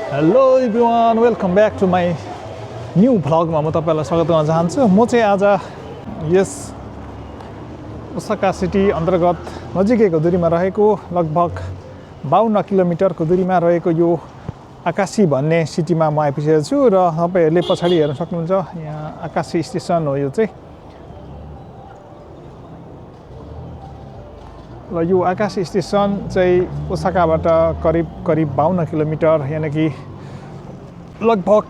Hello everyone welcome back to my new भ्लगमा म तपाईँलाई स्वागत गर्न चाहन्छु। म चाहिँ आज यस ओसाका सिटी अन्तर्गत नजिकैको दूरीमा रहेको लगभग 52 किलोमिटरको दूरीमा रहेको यो आकाशी भन्ने सिटीमा म आइपुगेको छु र तपाईँहरूले पछाडि हेर्न सक्नुहुन्छ यहाँ आकाशी स्टेसन हो यो चाहिँ। र यो आकाशी स्टेसन चाहिँ ओसाकाबाट करिब 52 किलोमिटर यानि कि लगभग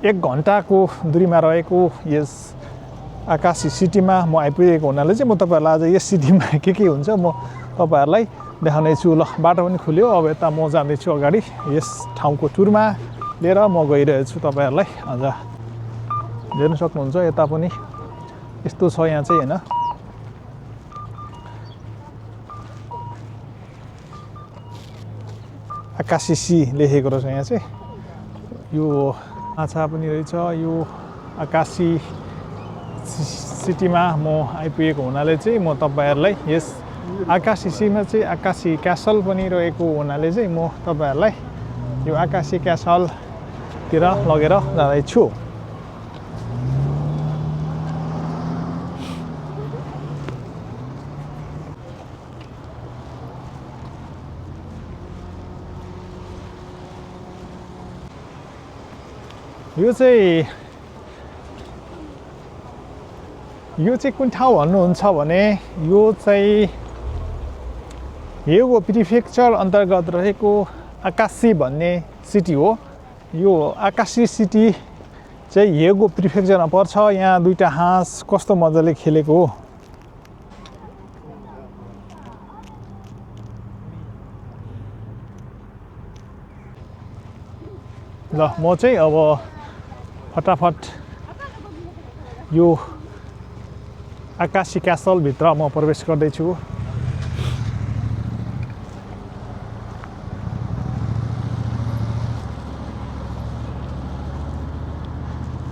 1 घन्टाको दूरीमा रहेको यस आकाशी सिटीमा म आइपुगेको हुनाले चाहिँ म तपाईँहरूलाई आज यस सिटीमा के हुन्छ म तपाईँहरूलाई देखाउने छु। ल बाटो पनि खुल्यो, अब यता म जाँदैछु अगाडि यस ठाउँको टुरमा लिएर म गइरहेको छु तपाईँहरूलाई। आज हेर्न सक्नुहुन्छ यता पनि यस्तो छ यहाँ चाहिँ हैन। आकाशी सी लेखेको रहेछ यहाँ चाहिँ। यो माछा पनि रहेछ। यो आकाशी सिटीमा म आइपुगेको हुनाले चाहिँ म तपाईँहरूलाई यस आकाशी सीमा चाहिँ आकाशी क्यासल पनि रहेको हुनाले चाहिँ म तपाईँहरूलाई यो आकाशी क्यासलतिर लगेर जाँदैछु। यो चाहिँ कुन ठाउँ भन्नुहुन्छ भने यो चाहिँ हेगो प्रिफेक्चर अन्तर्गत रहेको आकाशी भन्ने सिटी हो। यो आकाशी सिटी चाहिँ हेगो प्रिफेक्चरमा पर्छ। यहाँ दुईटा हाँस कस्तो मजाले खेलेको हो। ल म चाहिँ अब फटाफट यो आकाशी क्यासल भित्र म प्रवेश गर्दैछु।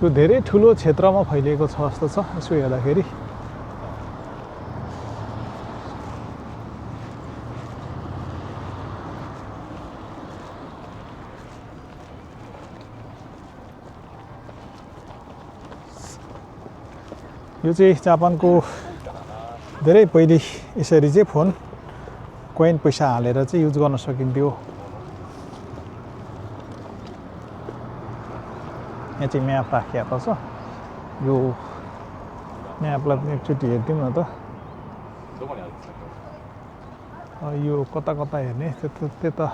यो धेरै ठुलो क्षेत्रमा फैलिएको छ जस्तो छ यसो हेर्दाखेरि। यो चाहिँ जापानको धेरै पहिले यसरी चाहिँ फोन कोइन पैसा हालेर चाहिँ युज गर्न सकिन्थ्यो। यहाँ चाहिँ म्याप राखिएको छ। यो म्यापलाई पनि एकचोटि हेरिदिउँ न त। यो कता कता हेर्ने त्यता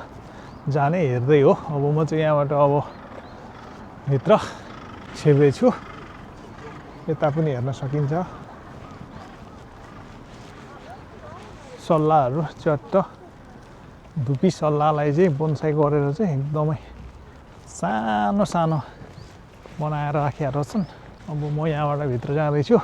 जाने हेर्दै हो। अब म चाहिँ यहाँबाट अब भित्र छिर्दैछु। यता पनि हेर्न सकिन्छ। सल्लाहहरू चट्ट धुपी सल्लाहलाई चाहिँ बोन्साई गरेर चाहिँ एकदमै सानो सानो बनाएर राखेका रहेछन्। अब म यहाँबाट भित्र जाँदैछु।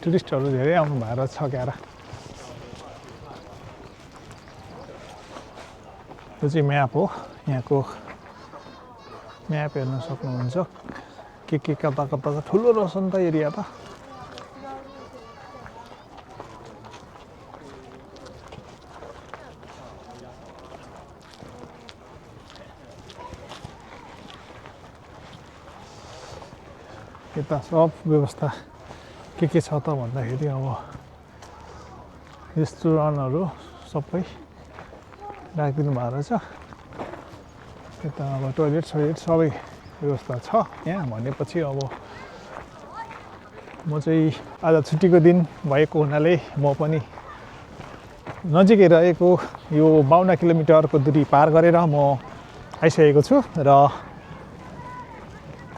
टुरिस्टहरू धेरै आउनु भएर छ क्यारा। यो चाहिँ म्याप हो। यहाँको म्याप हेर्न सक्नुहुन्छ। के कता कता छ। ठुलो रहेछ नि त एरिया त। यता सब व्यवस्था के छ त भन्दाखेरि अब रेस्टुरेन्टहरू सबै राखिदिनु भएको रहेछ। यता अब टोइलेट सोइलेट सबै व्यवस्था छ यहाँ भनेपछि अब म चाहिँ आज छुट्टीको दिन भएको हुनाले म पनि नजिकै रहेको यो 52 किलोमिटरको दूरी पार गरेर म आइसकेको छु। र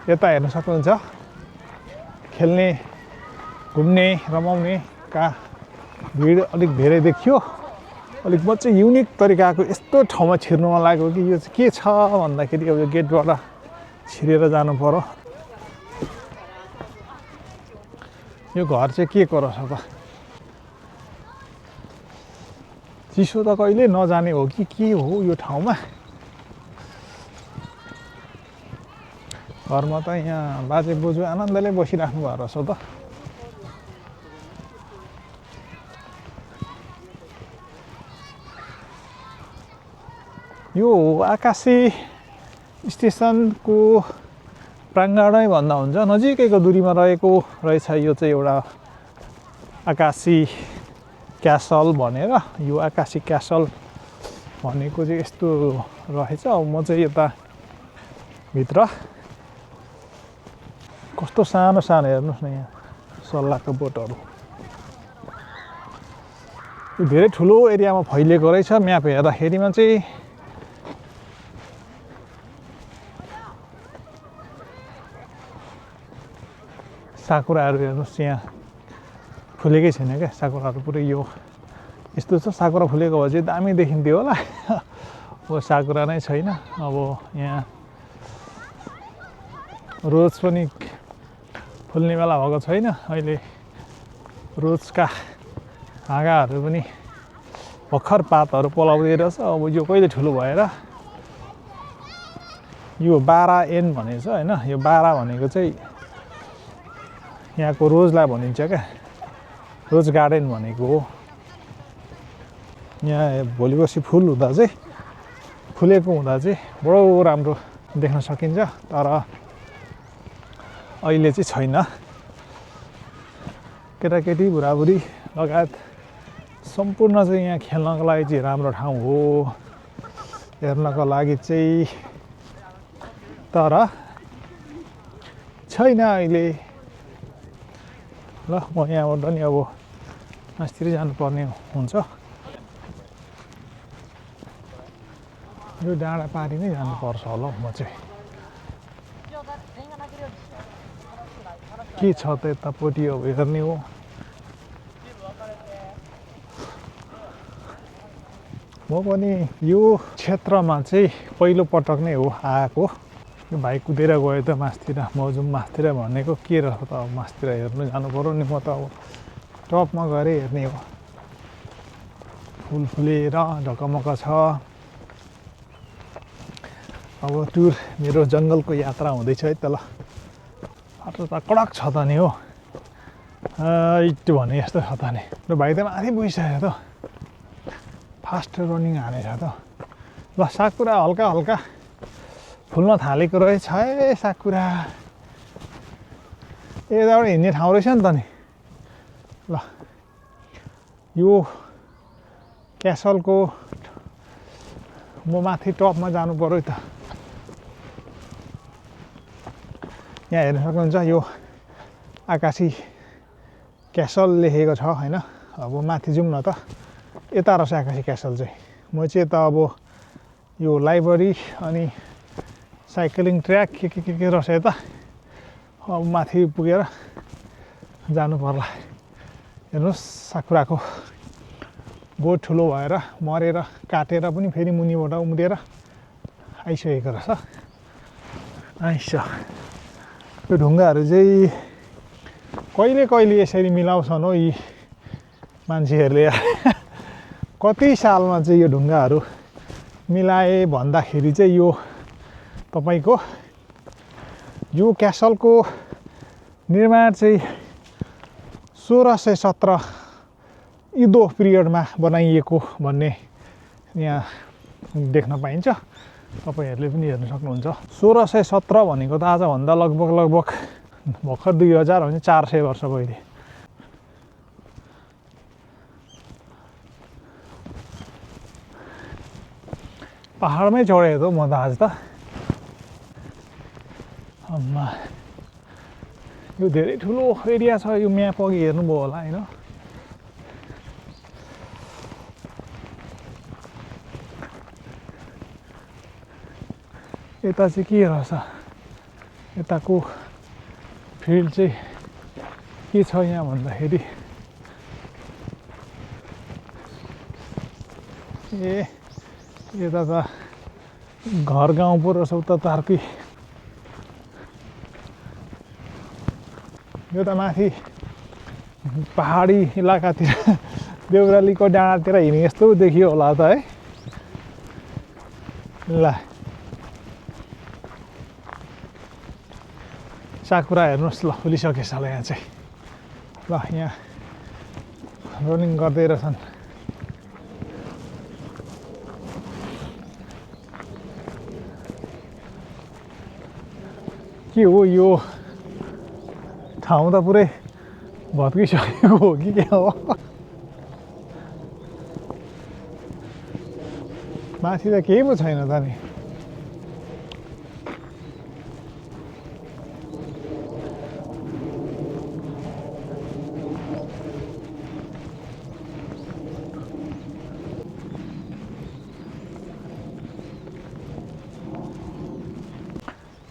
यता हेर्न सक्नुहुन्छ खेल्ने घुम्ने रमाउने का भिड अलिक धेरै देखियो। अलिक म चाहिँ युनिक तरिकाको यस्तो ठाउँमा छिर्नु मन लाग्यो कि यो चाहिँ के छ भन्दाखेरि अब यो गेटबाट छिरेर जानु पर्यो। यो घर चाहिँ के को रहेछ त। चिसो त कहिले नजाने हो कि के हो यो ठाउँमा। घरमा त यहाँ बाजे बोजू आनन्दले बसिराख्नु भएको रहेछ त। यो आकाशी स्टेसनको प्राङ्गणै भन्दा हुन्छ, नजिकैको दूरीमा रहेको रहेछ यो चाहिँ एउटा आकाशी क्यासल भनेर। यो आकाशी क्यासल भनेको चाहिँ यस्तो रहेछ। अब म चाहिँ यता भित्र कस्तो सानो सानो हेर्नुहोस् न यहाँ सल्लाहको बोटहरू। यो धेरै ठुलो एरियामा फैलिएको रहेछ। म्याप हेर्दाखेरिमा चाहिँ साकुराहरू हेर्नुहोस् यहाँ फुलेकै छैन क्या साकुराहरू पुरै। यो यस्तो छ साकुरा फुलेको भए चाहिँ दामी देखिन्थ्यो होला। अब साकुरा नै छैन। अब यहाँ रोज पनि फुल्ने बेला भएको छैन अहिले। रोजका हाँगाहरू पनि भर्खर पातहरू पलाउँदै रहेछ। अब यो कहिले ठुलो भएर यो 12N भनेको छ होइन। यो 12 भनेको चाहिँ यहाँको रोजलाई भनिन्छ क्या, रोज गार्डन भनेको हो। यहाँ भोलि पर्सि फुल हुँदा चाहिँ फुलेको हुँदा चाहिँ बडो राम्रो देख्न सकिन्छ। तर अहिले चाहिँ छैन। केटाकेटी बुढाबुढी लगायत सम्पूर्ण चाहिँ यहाँ खेल्नको लागि चाहिँ राम्रो ठाउँ हो हेर्नको लागि चाहिँ। तर छैन अहिले। ल म यहाँबाट नि अब मास्तिर जानुपर्ने हुन्छ। यो डाँडा पारी नै जानुपर्छ होला म चाहिँ। के छ त यतापट्टि अब हेर्ने हो। म पनि यो क्षेत्रमा चाहिँ पहिलो पटक नै हो आएको। यो भाइ कुदेर गयो त मास्तिर, म जाउँ मास्तिर भनेको के रहेछ त। अब मास्तिर हेर्नु जानु पर्यो नि। म त अब टपमा गएर हेर्ने हो। फुल फुलेर ढकमक छ। अब टुर मेरो जङ्गलको यात्रा हुँदैछ है त। ल बाटो त कडक छ त नि हो। इट भने यस्तो छ त नि। र भाइ त माथि पुगिसक्यो त। फास्ट रनिङ हानेछ त। ल साकुरा हल्का हल्का फुल्न थालेको रहेछ है साकुरा। यताबाट हिँड्ने ठाउँ रहेछ नि त नि। ल यो क्यासलको म माथि टपमा जानु पर्यो त। यहाँ हेर्न सक्नुहुन्छ यो आकाशी क्यासल लेखेको छ होइन। अब माथि जाउँ न त। यता रहेछ आकाशी क्यासल चाहिँ। म चाहिँ यता अब यो लाइब्रेरी अनि साइक्लिङ ट्र्याक के रहेछ यता। अब माथि पुगेर जानु पर्ला। हेर्नुहोस् साकुराको बोट ठुलो भएर मरेर काटेर पनि फेरि मुनिबाट उम्रिएर आइसकेको रहेछ। आइस यो ढुङ्गाहरू चाहिँ कहिले कहिले यसरी मिलाउँछन् हो यी मान्छेहरूले। कति सालमा चाहिँ यो ढुङ्गाहरू मिलाए भन्दाखेरि चाहिँ यो तपाईको यो क्यासलको निर्माण चाहिँ 1617 इदो पिरियडमा बनाइएको भन्ने यहाँ देख्न पाइन्छ। तपाईहरुले पनि हेर्न सक्नुहुन्छ। 1617 भनेको त आजभन्दा लगभग भर्खर 2000 भने 400 वर्ष पहिले। पहाडमै चढेको त म त आज त। अम्मा यो धेरै ठुलो एरिया छ। यो म्याप अघि हेर्नुभयो होला हैन। यता चाहिँ के रहेछ, यताको फिल्ड चाहिँ के छ यहाँ भन्दाखेरि यता त घर गाउँ पो रहेछ उता त अर्कै। यो त माथि पहाडी इलाकातिर देउरालीको डाँडातिर हिँडे जस्तो देखियो होला त है ल साकुरा हेर्नुहोस् ल फुलिसकेछ होला यहाँ चाहिँ ल यहाँ रनिङ गर्दै रहेछन् के हो यो ठाउँ त पुरै भत्किसकेको हो कि के हो माथि त केही पो छैन त नि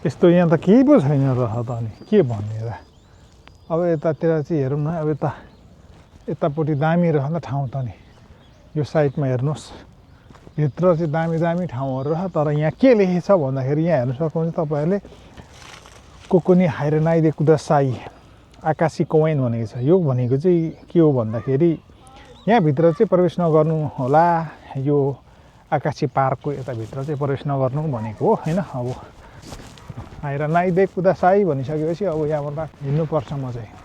यस्तो यहाँ त केही पो छैन र त अनि के भन्ने र अब यतातिर चाहिँ हेरौँ न अब यतापट्टि दामी रहेछ नि त ठाउँ त नि यो साइडमा हेर्नुहोस् भित्र चाहिँ दामी दामी ठाउँहरू रहेछ तर यहाँ के लेखेको छ भन्दाखेरि यहाँ हेर्नु सक्नुहुन्छ तपाईँहरूले कोकोनी हाइरेनाइदे कुदासाई आकाशी कवाइन भनेको छ यो भनेको चाहिँ के हो भन्दाखेरि यहाँभित्र चाहिँ प्रवेश नगर्नु होला यो आकाशी पार्कको यताभित्र चाहिँ प्रवेश नगर्नु भनेको हो होइन अब हाइरेनाइदे कुदासाई भनिसकेपछि अब यहाँबाट हिँड्नुपर्छ म चाहिँ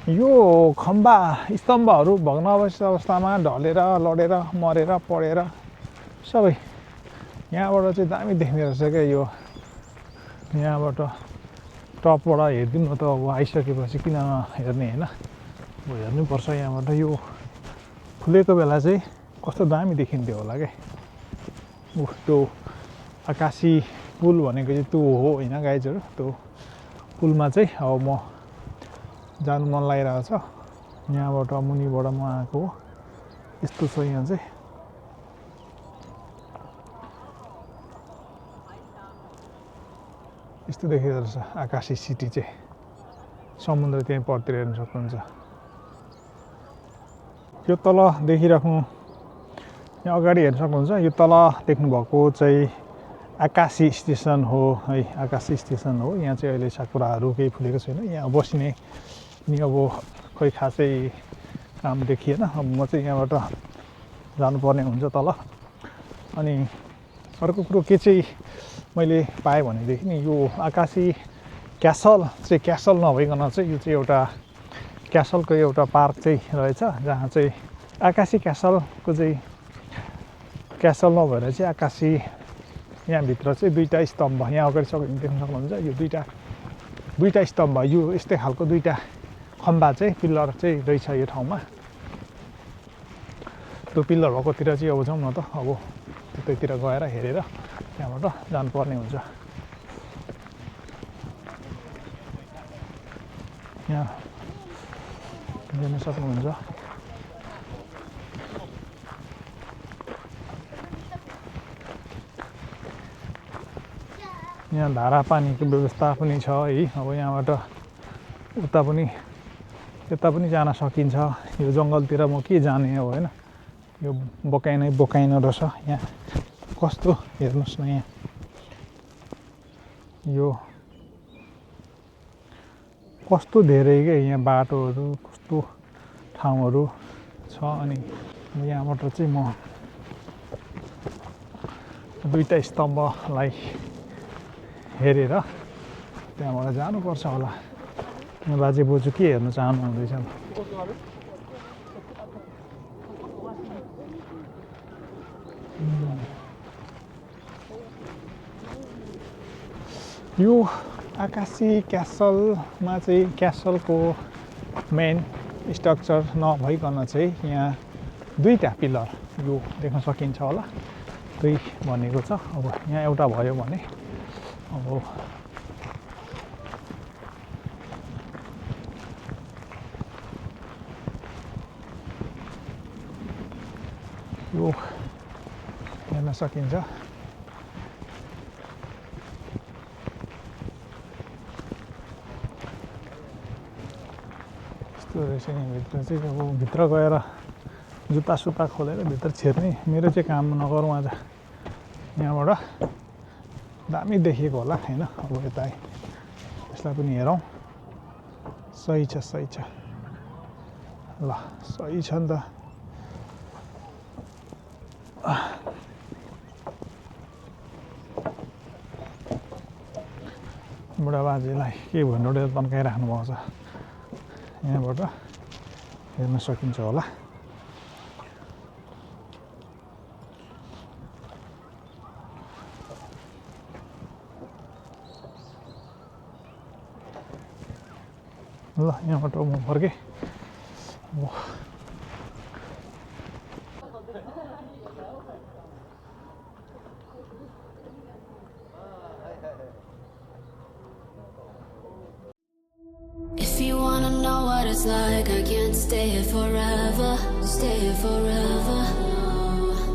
यो खम्बा स्तम्भहरू भग्नावशेष अवस्थामा ढलेर लडेर मरेर पडेर सबै यहाँबाट चाहिँ दामी देख्ने रहेछ क्या यो यहाँबाट टपबाट हेरिदिउँ न त अब आइसकेपछि किन नहेर्ने होइन अब हेर्नुपर्छ यहाँबाट यो खुलेको बेला चाहिँ कस्तो दामी देखिन्थ्यो होला क्या त्यो आकाशी पुल भनेको चाहिँ त्यो हो होइन गाइजहरू त्यो पुलमा चाहिँ अब म जानु मन लागिरहेको छ यहाँबाट मुनिबाट म आएको हो यस्तो छ यहाँ चाहिँ यस्तो देखिँदो रहेछ आकाशी सिटी चाहिँ समुद्र त्यहीँ परतिर हेर्न सक्नुहुन्छ यो तल देखिराख्नु यहाँ अगाडि हेर्न सक्नुहुन्छ यो तल देख्नुभएको चाहिँ आकाशी स्टेसन हो है आकाशी स्टेसन हो यहाँ चाहिँ अहिले साकुराहरू केही फुलेको छैन यहाँ बसिने नि अब खोइ खासै काम देखिएन अब म चाहिँ यहाँबाट जानुपर्ने हुन्छ तल अनि अर्को कुरो के चाहिँ मैले पाएँ भनेदेखि नि यो आकाशी क्यासल चाहिँ क्यासल नभइकन चाहिँ यो चाहिँ एउटा क्यासलको एउटा पार्क चाहिँ रहेछ जहाँ चाहिँ आकाशी क्यासलको चाहिँ क्यासल नभएर चाहिँ आकाशी यहाँभित्र चाहिँ दुईवटा स्तम्भ यहाँ अगाडि देख्न सक्नुहुन्छ यो दुईवटा स्तम्भ यो यस्तै खालको दुईवटा खम्बा चाहिँ पिल्लर चाहिँ रहेछ यो ठाउँमा त्यो पिल्लर भएकोतिर चाहिँ अब जाउँ न त अब त्यतैतिर गएर हेरेर त्यहाँबाट जानुपर्ने हुन्छ यहाँ हेर्न सक्नुहुन्छ यहाँ धारा पानीको व्यवस्था पनि छ है अब यहाँबाट यता पनि जान सकिन्छ यो जङ्गलतिर म के जाने हो होइन यो बोकाइनै रहेछ यहाँ कस्तो हेर्नुहोस् न यहाँ यो कस्तो धेरै क्या यहाँ बाटोहरू कस्तो ठाउँहरू छ अनि यहाँबाट चाहिँ म दुईवटा स्तम्भलाई हेरेर त्यहाँबाट जानुपर्छ होला यहाँ बाजे बोजू के हेर्न चाहनु हुँदैछ यो आकाशी क्यासलमा चाहिँ क्यासलको मेन स्ट्रक्चर नभइकन चाहिँ यहाँ दुईवटा पिलर यो देख्न सकिन्छ होला दुई भनेको छ अब यहाँ एउटा भयो भने अब यो हेर्न सकिन्छ यस्तो रहेछ यहाँभित्र चाहिँ अब भित्र गएर जुत्ता सुत्ता खोलेर भित्र छिर्ने मेरो चाहिँ काम नगरौँ आज यहाँबाट दामी देखिएको होला हैन अब यता यसलाई पनि हेरौँ सही छ ल सही छ नि त बुढाबाजेलाई के भन्नु तन्काइराख्नु भएको छ यहाँबाट हेर्न सकिन्छ होला ल यहाँबाट म फर्केँ If you wanna know what it's like, I can't stay here forever, stay here forever.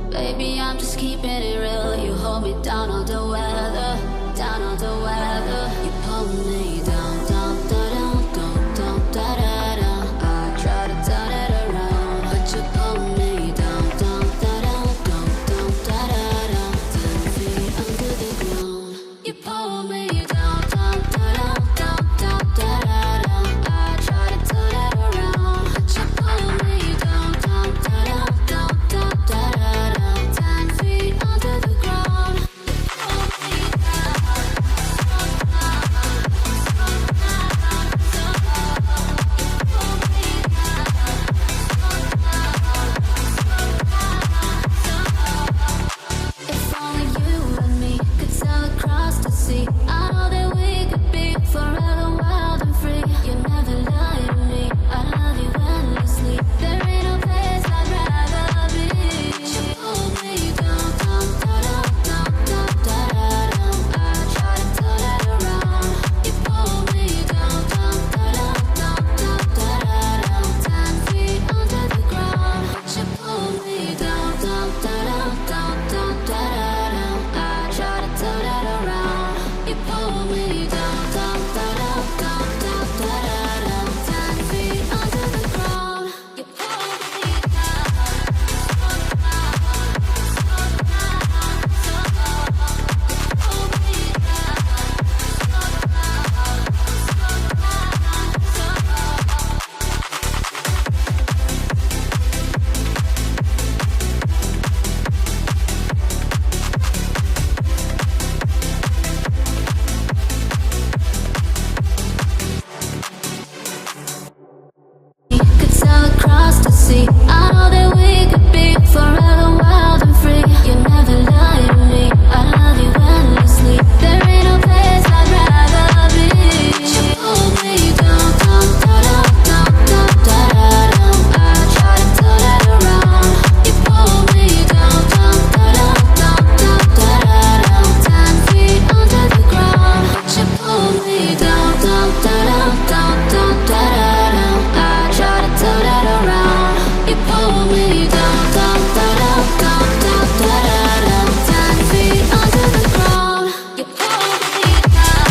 Baby, I'm just keeping it real. You hold me down all the weather, down all the weather. You pull me down, down, down, down, down, down, down, down. I try to turn it around, but you pull me down, down, down, down, down, down, down, down. 10 feet under the ground. You pull me down, down, down, down, down, down, down. I try to turn it around, but you pull me down, down, down, down, down, down, down. 10 feet under the ground. You pull me down. If only you and me could sail across the sea. I know that we could be forever wild and free. You never lie to me. I love you endlessly. There ain't no place I'd rather be. You pull me down, down, down, down, down, down, down. I try to turn it around. You pull me down, down, down, down, down, down, down. 10 feet under the ground. You pull me down, down, down, down, down, down, down. I try to turn it around. You pull me down, down, down, down, down, down, down. 10 feet under the ground. You pull me down. Could sail across the sea. I know that we could be forever wild and free. You never lie to me. I love you endlessly. There ain't no place I'd rather be. You pull me down, down, down, down, down, down, down. I try to turn it around. You pull me down, down, down, down, down, down, down. 10 feet under the ground. You pull me down, down, down, down, down, down, down. I try to turn it around. You pull me down, down, down, down, down, down, down. 10 feet under the ground. You pull me down.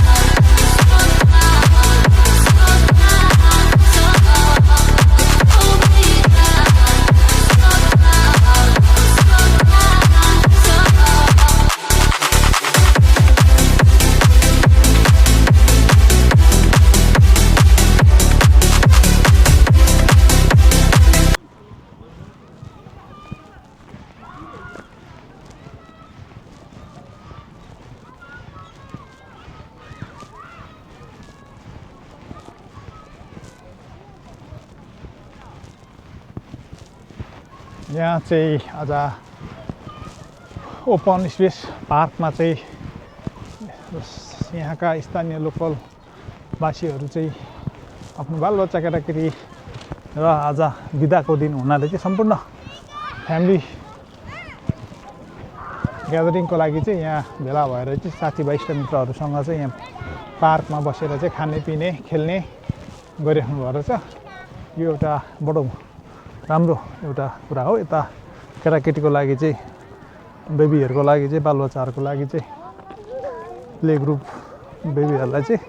यहाँ चाहिँ आज open space पार्कमा चाहिँ यहाँका स्थानीय local वासीहरू चाहिँ आफ्नो बालबच्चा केटाकेटी र आज बिदाको दिन हुनाले चाहिँ सम्पूर्ण फ्यामिली ग्यादरिङको लागि चाहिँ यहाँ भेला भएर चाहिँ साथीभाइ इष्टमित्रहरूसँग चाहिँ यहाँ पार्कमा बसेर चाहिँ खाने पिने खेल्ने गरिराख्नु भएको छ। यो एउटा बडो राम्रो एउटा कुरा हो। यता केटाकेटीको लागि चाहिँ बेबीहरूको लागि चाहिँ बालबच्चाहरूको लागि चाहिँ प्ले ग्रुप बेबीहरूलाई चाहिँ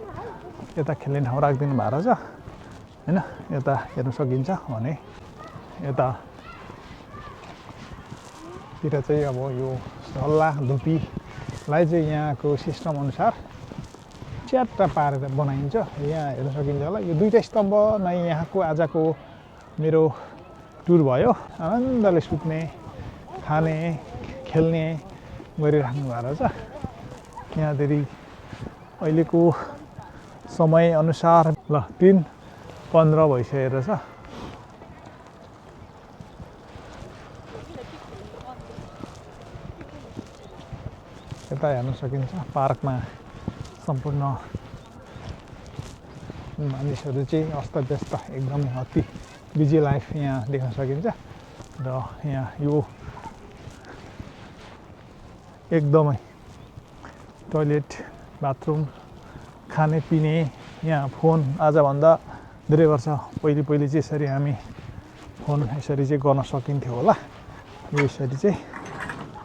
यता खेल्ने ठाउँ राखिदिनु भएको छ हैन। यता हेर्न सकिन्छ भने यतातिर चाहिँ अब यो सल्ला धुपीलाई चाहिँ यहाँको सिस्टम अनुसार च्याट्टा पारेर बनाइन्छ। यहाँ हेर्न सकिन्छ होला यो दुईटा स्तम्भ नै यहाँको आजको मेरो टुर भयो आनन्दले सुत्ने खाने खेल्ने गरिराख्नु भएको छ यहाँदेखि अहिलेको समय अनुसार ल 3:15 भइसकेको छ यता हेर्न सकिन्छ पार्कमा सम्पूर्ण मानिसहरू चाहिँ अस्तव्यस्त एकदम अति बिजी लाइफ यहाँ देख्न सकिन्छ र यहाँ यो एकदमै टोयलेट बाथरुम खाने पिने यहाँ फोन आजभन्दा धेरै वर्ष पहिले चाहिँ यसरी हामी फोन यसरी चाहिँ गर्न सकिन्थ्यो होला यो यसरी चाहिँ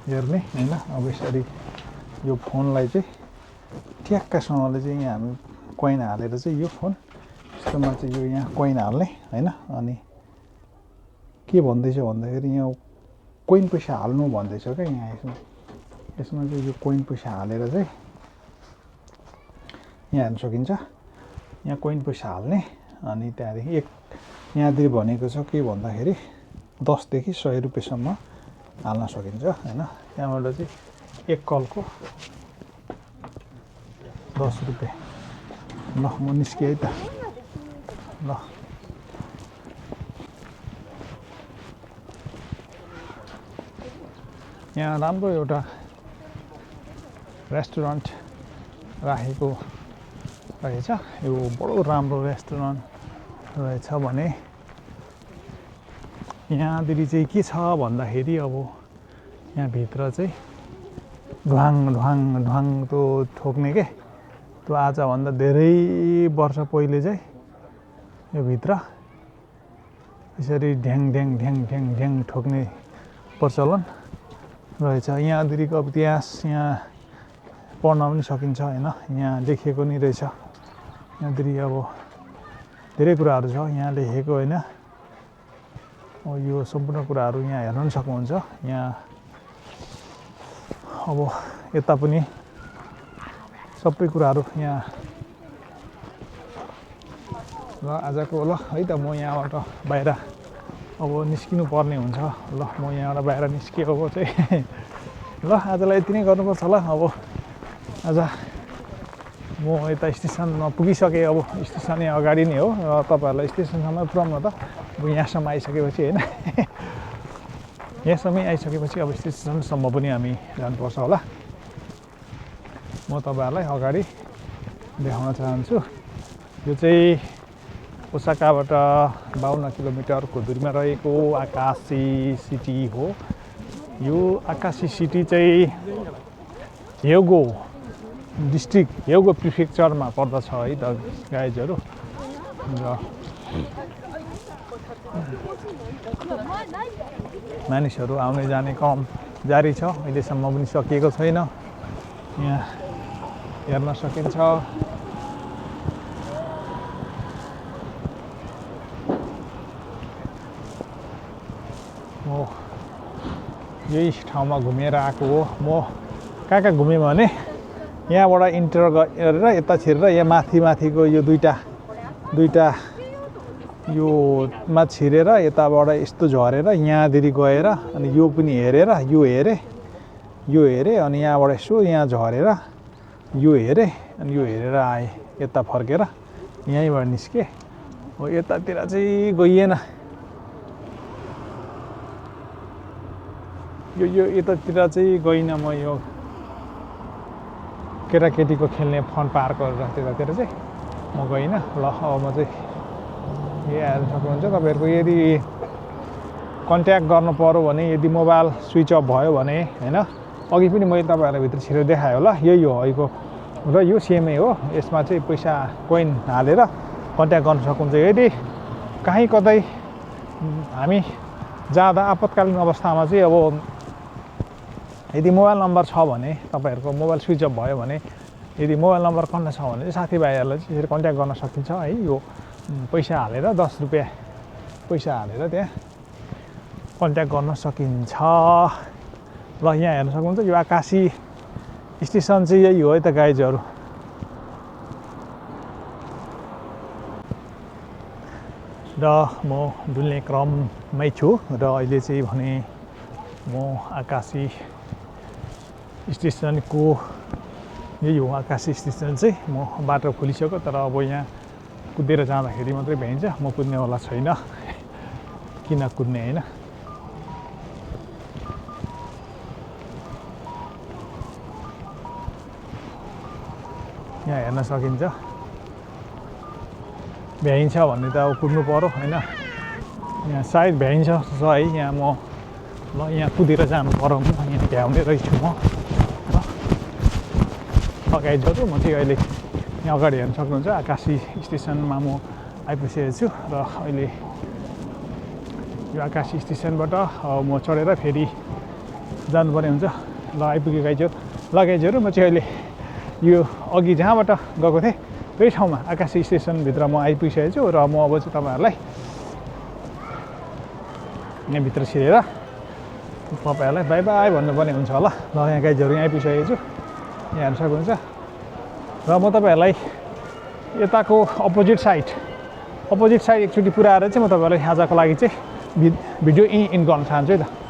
हेर्ने हैन अब यसरी यो फोनलाई चाहिँ ठ्याक्कसँगले चाहिँ यहाँ हामी कोइन हालेर चाहिँ यो फोन यस्तोमा चाहिँ यो यहाँ कोइन हाल्ने हैन अनि के भन्दैछ भन्दाखेरि यहाँ कोइन पैसा हाल्नु भन्दैछ क्या यहाँ यसमा चाहिँ यो कोइन पैसा हालेर चाहिँ यहाँ हेर्न सकिन्छ यहाँ कोइन पैसा हाल्ने अनि त्यहाँदेखि यहाँदेखि भनेको छ के भन्दाखेरि 10 देखि 100 रुपैयाँसम्म हाल्न सकिन्छ हैन त्यहाँबाट चाहिँ एक कलको 10 रुपैयाँ ल म निस्केँ है त ल यहाँ राम्रो एउटा रेस्टुरेन्ट राखेको रहेछ यो बडो राम्रो रेस्टुरेन्ट रहेछ भने यहाँदेखि चाहिँ के छ भन्दाखेरि अब यहाँ भित्र चाहिँ ढ्वाङ ढ्वाङ ढ्वाङ त्यो ठोक्ने के त्यो आजभन्दा धेरै वर्ष पहिले चाहिँ यो भित्र यसरी ढ्याङ ढ्याङ ढ्याङ ढ्याङ ढ्याङ ठोक्ने प्रचलन रहेछ यहाँदेखिको अब इतिहास यहाँ पढ्न पनि सकिन्छ हैन यहाँ लेखिएको नि रहेछ यहाँदेखि अब धेरै कुराहरू छ यहाँ लेखेको हैन यो सम्पूर्ण कुराहरू यहाँ हेर्न पनि सक्नुहुन्छ यहाँ अब यता पनि सबै कुराहरू यहाँ ल आजको ल है त म यहाँबाट बाहिर अब निस्किनु पर्ने हुन्छ ल म यहाँबाट बाहिर निस्किएको चाहिँ ल आजलाई यति नै गर्नुपर्छ ल अब आज म यता स्टेसनमा पुगिसकेँ अब स्टेसन यहाँ अगाडि नै हो र तपाईँहरूलाई स्टेसनसम्म पुऱ्याउनु त अब यहाँसम्म आइसकेपछि हैन यहाँसम्म आइसकेपछि अब स्टेसनसम्म पनि हामी जानुपर्छ होला म तपाईँहरूलाई अगाडि देखाउन चाहन्छु यो चाहिँ ओसाकाबाट 52 किलोमिटरको दूरीमा रहेको आकाशी सिटी हो यो आकाशी सिटी चाहिँ ह्योगो डिस्ट्रिक्ट ह्योगो प्रिफेक्चरमा पर्दछ है त गाइजहरू र मानिसहरू आउने जाने कम जारी छ अहिलेसम्म पनि सकिएको छैन यहाँ हेर्न सकिन्छ म यही ठाउँमा घुमेर आएको हो म कहाँ घुमेँ भने यहाँबाट इन्टर गरेर यता छिरेर यहाँ माथिको यो दुईटा यो मा छिरेर यताबाट यस्तो झरेर यहाँदेखि गएर अनि यो पनि हेरेर यो हेरेँ अनि यहाँबाट यसो यहाँ झरेर यो हेरेँ अनि यो हेरेर आएँ यता फर्केर यहीँबाट निस्केँ हो यतातिर चाहिँ गइएन यो यतातिर चाहिँ गइनँ म यो केटाकेटीको खेल्ने फन पार्कहरू त्यतातिर चाहिँ म गइनँ ल अब म चाहिँ यहाँ हेर्न सक्नुहुन्छ तपाईँहरूको यदि कन्ट्याक्ट गर्नु पर्यो भने यदि मोबाइल स्विच अफ भयो भने हैन अघि पनि मैले तपाईँहरूलाई भित्र छिरेर देखाएँ होला यही हो अहिलेको र यो सेमै हो यसमा चाहिँ पैसा कोइन हालेर कन्ट्याक्ट गर्न सक्नुहुन्छ यदि कहीँ कतै हामी जाँदा आपतकालीन अवस्थामा चाहिँ अब यदि मोबाइल नम्बर छ भने तपाईँहरूको मोबाइल स्विच अफ भयो भने यदि मोबाइल नम्बर कन्न छ भने साथीभाइहरूलाई चाहिँ यसरी कन्ट्याक्ट गर्न सकिन्छ है यो पैसा हालेर 10 रुपैयाँ पैसा हालेर त्यहाँ कन्ट्याक्ट गर्न सकिन्छ ल यहाँ हेर्न सक्नुहुन्छ यो आकाशी स्टेसन चाहिँ यही हो है त गाइजहरू र म डुल्ने क्रममै छु र अहिले चाहिँ भने म आकाशी स्टेसनको यही हो आकाशी स्टेसन चाहिँ म बाटो खोलिसक्यो तर अब यहाँ कुदेर जाँदाखेरि मात्रै भ्याइन्छ म कुद्नेवाला छैन किन कुद्ने होइन यहाँ हेर्न सकिन्छ भ्याइन्छ भन्ने त अब कुद्नु पर्यो होइन यहाँ सायद भ्याइन्छ है यहाँ म ल यहाँ कुदेर जानु पर्यो यहाँ भ्याउने रहेछु म गाइजहरू म चाहिँ अहिले यहाँ अगाडि हेर्न सक्नुहुन्छ आकाशी स्टेसनमा म आइपुगेको छु र अहिले यो आकाशी स्टेसनबाट म चढेर फेरि जानुपर्ने हुन्छ ल आइपुगेँ गाइजहरू ल गाइजहरू म चाहिँ अहिले यो अघि जहाँबाट गएको थिएँ त्यही ठाउँमा आकाशी स्टेसनभित्र म आइपुगिसकेको छु र म अब चाहिँ तपाईँहरूलाई यहाँभित्र छिरेर तपाईँहरूलाई बाई बाई भन्नुपर्ने हुन्छ होला ल यहाँ गाइजहरू यहाँ आइपुगिसकेको छु यहाँ हेर्न सक्नुहुन्छ र म तपाईँहरूलाई यताको अपोजिट साइड एकचोटि पुऱ्याएर चाहिँ म तपाईँहरूलाई आजको लागि चाहिँ भिडियो इन गर्न चाहन्छु है त